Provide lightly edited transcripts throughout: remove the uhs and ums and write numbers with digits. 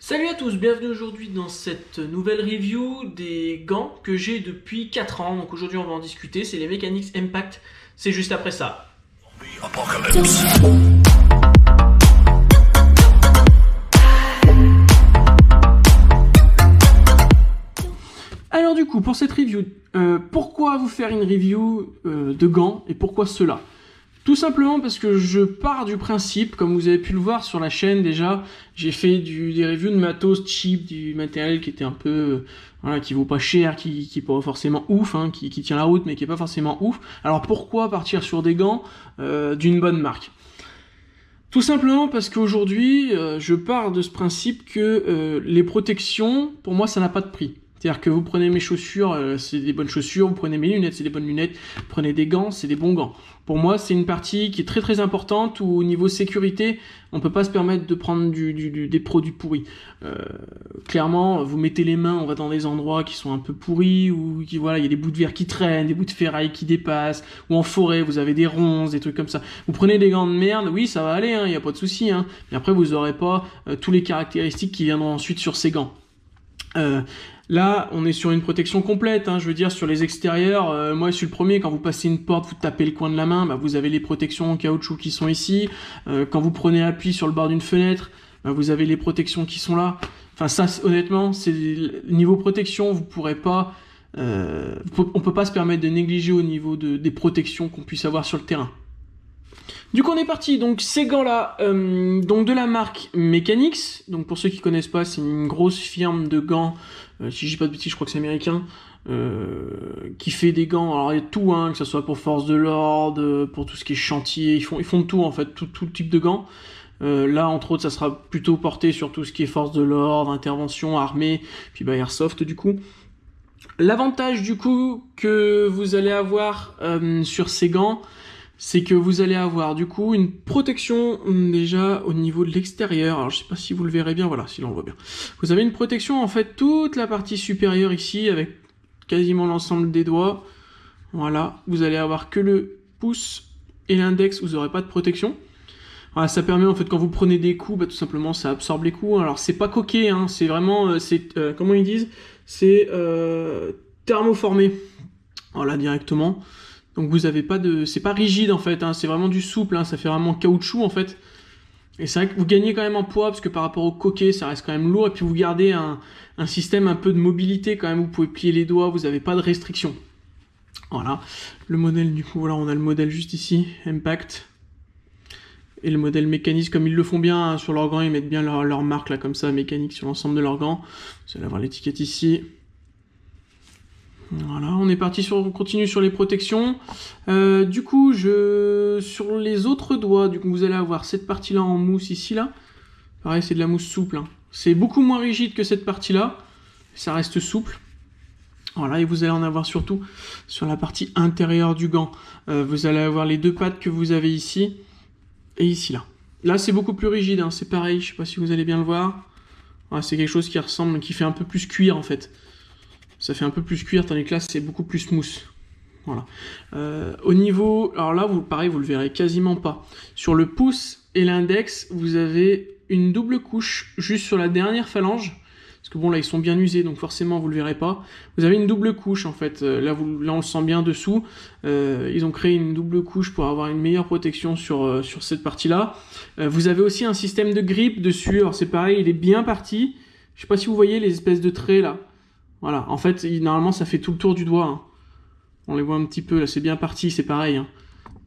Salut à tous, bienvenue aujourd'hui dans cette nouvelle review des gants que j'ai depuis 4 ans. Donc aujourd'hui on va en discuter, c'est les Mechanix Impact, c'est juste après ça. Alors du coup, pour cette review, pourquoi vous faire une review de gants et pourquoi cela? Tout simplement parce que je pars du principe, comme vous avez pu le voir sur la chaîne déjà, j'ai fait des reviews de matos cheap, du matériel qui était un peu, voilà, qui vaut pas cher, qui est pas forcément ouf, hein, qui tient la route mais qui est pas forcément ouf. Alors pourquoi partir sur des gants d'une bonne marque? Tout simplement parce qu'aujourd'hui, je pars de ce principe que les protections, pour moi, ça n'a pas de prix. C'est-à-dire que vous prenez mes chaussures, c'est des bonnes chaussures, vous prenez mes lunettes, c'est des bonnes lunettes, vous prenez des gants, c'est des bons gants. Pour moi, c'est une partie qui est très très importante où au niveau sécurité, on peut pas se permettre de prendre des produits pourris. Clairement, vous mettez les mains, on va dans des endroits qui sont un peu pourris, ou voilà, il y a des bouts de verre qui traînent, des bouts de ferraille qui dépassent, ou en forêt, vous avez des ronces, des trucs comme ça. Vous prenez des gants de merde, oui, ça va aller, il n'y a pas de souci, hein, mais après, vous n'aurez pas tous les caractéristiques qui viendront ensuite sur ces gants. Là, on est sur une protection complète, hein, je veux dire, sur les extérieurs, moi je suis le premier, quand vous passez une porte, vous tapez le coin de la main, bah, vous avez les protections en caoutchouc qui sont ici, quand vous prenez appui sur le bord d'une fenêtre, bah, vous avez les protections qui sont là. Enfin ça, honnêtement, c'est niveau protection, vous pourrez pas, on peut pas se permettre de négliger au niveau des protections qu'on puisse avoir sur le terrain. Du coup on est parti, donc ces gants là, donc de la marque Mechanix, donc pour ceux qui connaissent pas, c'est une grosse firme de gants, si je dis pas de bêtises je crois que c'est américain, qui fait des gants, alors il y a tout, hein, que ce soit pour force de l'ordre, pour tout ce qui est chantier, ils font de tout en fait, tout type de gants. Là entre autres ça sera plutôt porté sur tout ce qui est force de l'ordre, intervention, armée, puis bah airsoft du coup. L'avantage du coup que vous allez avoir sur ces gants, c'est que vous allez avoir du coup une protection déjà au niveau de l'extérieur. Alors je sais pas si vous le verrez bien, voilà, si l'on le voit bien. Vous avez une protection en fait toute la partie supérieure ici avec quasiment l'ensemble des doigts. Voilà, vous allez avoir que le pouce et l'index, vous n'aurez pas de protection. Voilà, ça permet en fait quand vous prenez des coups, bah, tout simplement ça absorbe les coups. Alors c'est pas coquet, hein, c'est vraiment, comment ils disent, c'est thermoformé. Voilà, directement. Donc vous avez pas de, c'est pas rigide en fait, hein, c'est vraiment du souple, hein, ça fait vraiment caoutchouc en fait. Et c'est vrai que vous gagnez quand même en poids parce que par rapport au coquet, ça reste quand même lourd et puis vous gardez un système un peu de mobilité quand même. Vous pouvez plier les doigts, vous n'avez pas de restriction. Voilà, le modèle du coup, voilà, on a le modèle juste ici, Impact. Et le modèle Mechanix, comme ils le font bien hein, sur leurs gants, ils mettent bien leur marque là comme ça, Mechanix sur l'ensemble de leurs gants. Vous allez avoir l'étiquette ici. Voilà, on est parti on continue sur les protections. Du coup, sur les autres doigts, du coup, vous allez avoir cette partie-là en mousse ici, là. Pareil, c'est de la mousse souple. Hein. C'est beaucoup moins rigide que cette partie-là. Ça reste souple. Voilà, et vous allez en avoir surtout sur la partie intérieure du gant. Vous allez avoir les deux pattes que vous avez ici et ici, là. Là, c'est beaucoup plus rigide, hein. C'est pareil, je sais pas si vous allez bien le voir. Voilà, c'est quelque chose qui ressemble, qui fait un peu plus cuir, en fait. Ça fait un peu plus cuir, tandis que là, c'est beaucoup plus smooth. Voilà. Au niveau... Alors là, pareil, vous le verrez quasiment pas. Sur le pouce et l'index, vous avez une double couche juste sur la dernière phalange. Parce que bon, là, ils sont bien usés, donc forcément, vous le verrez pas. Vous avez une double couche, en fait. Là, on le sent bien dessous. Ils ont créé une double couche pour avoir une meilleure protection sur cette partie-là. Vous avez aussi un système de grip dessus. Alors, c'est pareil, il est bien parti. Je sais pas si vous voyez les espèces de traits, là. Voilà, en fait, normalement, ça fait tout le tour du doigt. Hein. On les voit un petit peu, là, c'est bien parti, c'est pareil. Hein.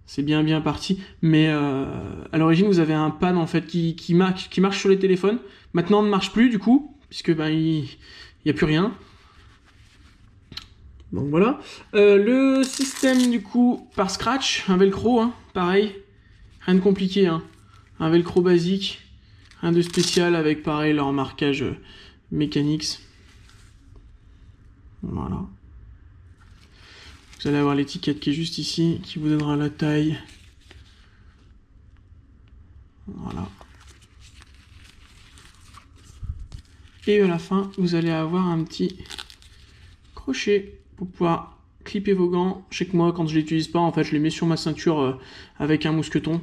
C'est bien parti. Mais à l'origine, vous avez un pad, en fait, qui marche sur les téléphones. Maintenant, ne marche plus, du coup, puisque ben, il n'y a plus rien. Donc voilà. Le système, du coup, par scratch, un velcro, hein, pareil. Rien de compliqué, hein. Un velcro basique. Rien de spécial, avec, pareil, leur marquage Mechanix. Voilà. Vous allez avoir l'étiquette qui est juste ici, qui vous donnera la taille. Voilà. Et à la fin, vous allez avoir un petit crochet pour pouvoir clipper vos gants. Je sais que moi, quand je ne l'utilise pas, en fait, je les mets sur ma ceinture avec un mousqueton.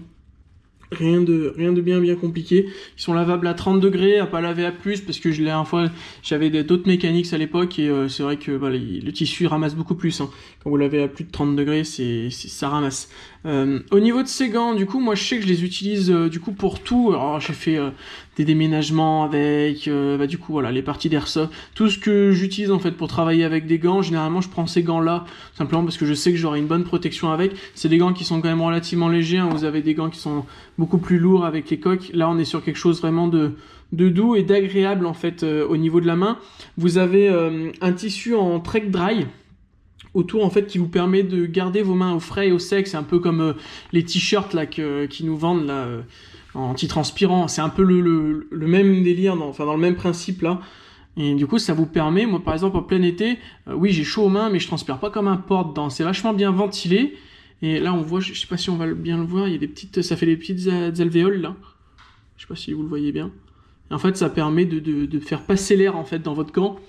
Rien de bien compliqué. Ils sont lavables à 30 degrés, à pas laver à plus, parce que la dernière fois, j'avais d'autres mécaniques à l'époque, et c'est vrai que bah, le tissu ramasse beaucoup plus. Hein. Quand vous lavez à plus de 30 degrés, ça ramasse. Au niveau de ces gants, du coup, moi je sais que je les utilise du coup pour tout. Alors j'ai fait des déménagements avec, bah, du coup voilà, les parties d'airsoft. Tout ce que j'utilise en fait pour travailler avec des gants, généralement je prends ces gants-là, simplement parce que je sais que j'aurai une bonne protection avec. C'est des gants qui sont quand même relativement légers, hein. Vous avez des gants qui sont beaucoup plus lourds avec les coques. Là on est sur quelque chose vraiment de doux et d'agréable en fait au niveau de la main. Vous avez un tissu en trek dry autour en fait qui vous permet de garder vos mains au frais et au sec. C'est un peu comme les t-shirts là qui nous vendent là anti-transpirant. C'est un peu le même délire, dans le même principe là. Et du coup ça vous permet, moi par exemple en plein été, oui j'ai chaud aux mains mais je transpire pas comme un porc dedans. C'est vachement bien ventilé. Et là on voit, je sais pas si on va bien le voir, il y a des petites, ça fait des petites alvéoles là. Je sais pas si vous le voyez bien. Et en fait ça permet de faire passer l'air en fait dans votre gant.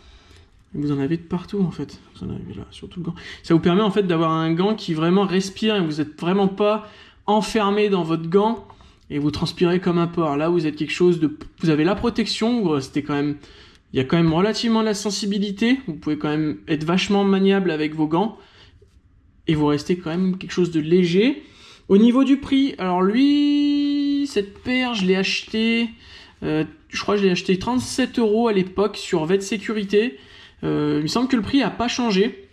Vous en avez de partout en fait, vous en avez là, sur tout le gant. Ça vous permet en fait d'avoir un gant qui vraiment respire et vous n'êtes vraiment pas enfermé dans votre gant et vous transpirez comme un porc. Là vous êtes quelque chose de... Vous avez la protection, vous restez quand même... Il y a quand même relativement de la sensibilité, vous pouvez quand même être vachement maniable avec vos gants et vous restez quand même quelque chose de léger. Au niveau du prix, alors lui, cette paire je l'ai acheté, je crois que je l'ai acheté 37 € à l'époque sur Vet Sécurité. Il me semble que le prix n'a pas changé.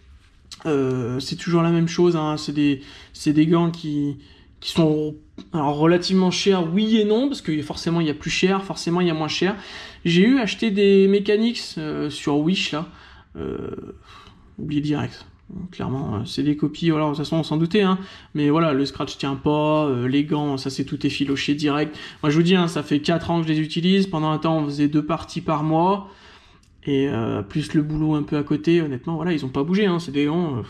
C'est toujours la même chose. Hein. C'est des gants qui sont alors, relativement chers, oui et non, parce que forcément il y a plus cher, forcément il y a moins cher. J'ai acheté des Mechanics sur Wish là. Oublié direct. Clairement, c'est des copies, voilà, de toute façon on s'en doutait, hein. Mais voilà, le scratch tient pas, les gants, ça c'est tout effiloché direct. Moi je vous dis, hein, ça fait 4 ans que je les utilise. Pendant un temps on faisait 2 parties par mois. Et plus le boulot un peu à côté, honnêtement, voilà, ils ont pas bougé, hein, c'est des gants,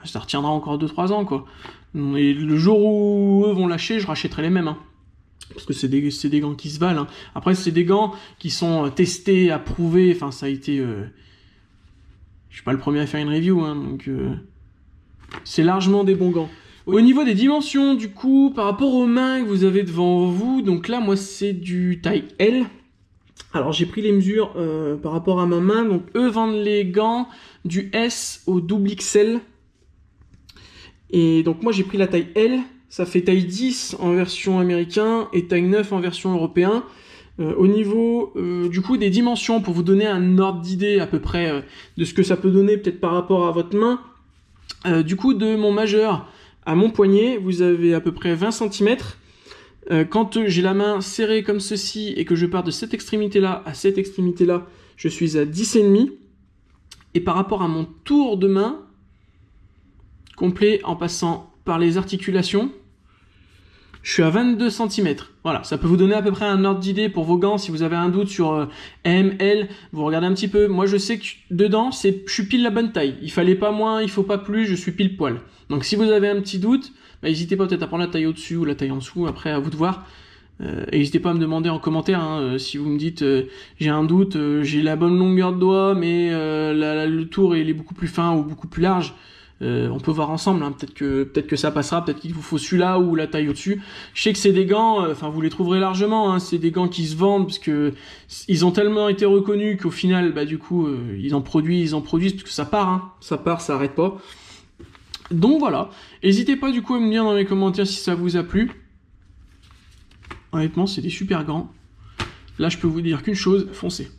ça retiendra encore 2-3 ans, quoi. Et le jour où eux vont lâcher, je rachèterai les mêmes, hein, parce que c'est des gants qui se valent. Hein. Après, c'est des gants qui sont testés, approuvés, enfin, ça a été... je suis pas le premier à faire une review, hein, donc... c'est largement des bons gants. Au niveau des dimensions, du coup, par rapport aux mains que vous avez devant vous, donc là, moi, c'est du taille L. Alors j'ai pris les mesures par rapport à ma main, donc eux vendent les gants du S au double XL. Et donc moi j'ai pris la taille L, ça fait taille 10 en version américain et taille 9 en version européen. Au niveau du coup des dimensions, pour vous donner un ordre d'idée à peu près de ce que ça peut donner peut-être par rapport à votre main, du coup de mon majeur à mon poignet, vous avez à peu près 20 cm. Quand j'ai la main serrée comme ceci et que je pars de cette extrémité-là à cette extrémité-là, je suis à 10,5. Et par rapport à mon tour de main, complet en passant par les articulations, je suis à 22 cm. Voilà, ça peut vous donner à peu près un ordre d'idée pour vos gants. Si vous avez un doute sur M, L, vous regardez un petit peu. Moi, je sais que dedans, je suis pile la bonne taille. Il fallait pas moins, il faut pas plus, je suis pile poil. Donc si vous avez un petit doute, bah, n'hésitez pas peut-être à prendre la taille au-dessus ou la taille en dessous, après à vous de voir. Et n'hésitez pas à me demander en commentaire, hein, si vous me dites j'ai un doute, j'ai la bonne longueur de doigt, mais le tour il est beaucoup plus fin ou beaucoup plus large. On peut voir ensemble, hein, peut-être que ça passera, peut-être qu'il vous faut celui-là ou la taille au-dessus. Je sais que c'est des gants, enfin vous les trouverez largement, hein, c'est des gants qui se vendent parce que ils ont tellement été reconnus qu'au final, bah du coup, ils en produisent parce que ça part, hein, ça arrête pas. Donc voilà, n'hésitez pas du coup à me dire dans les commentaires si ça vous a plu. Honnêtement, c'est des super gants. Là, je peux vous dire qu'une chose, foncez.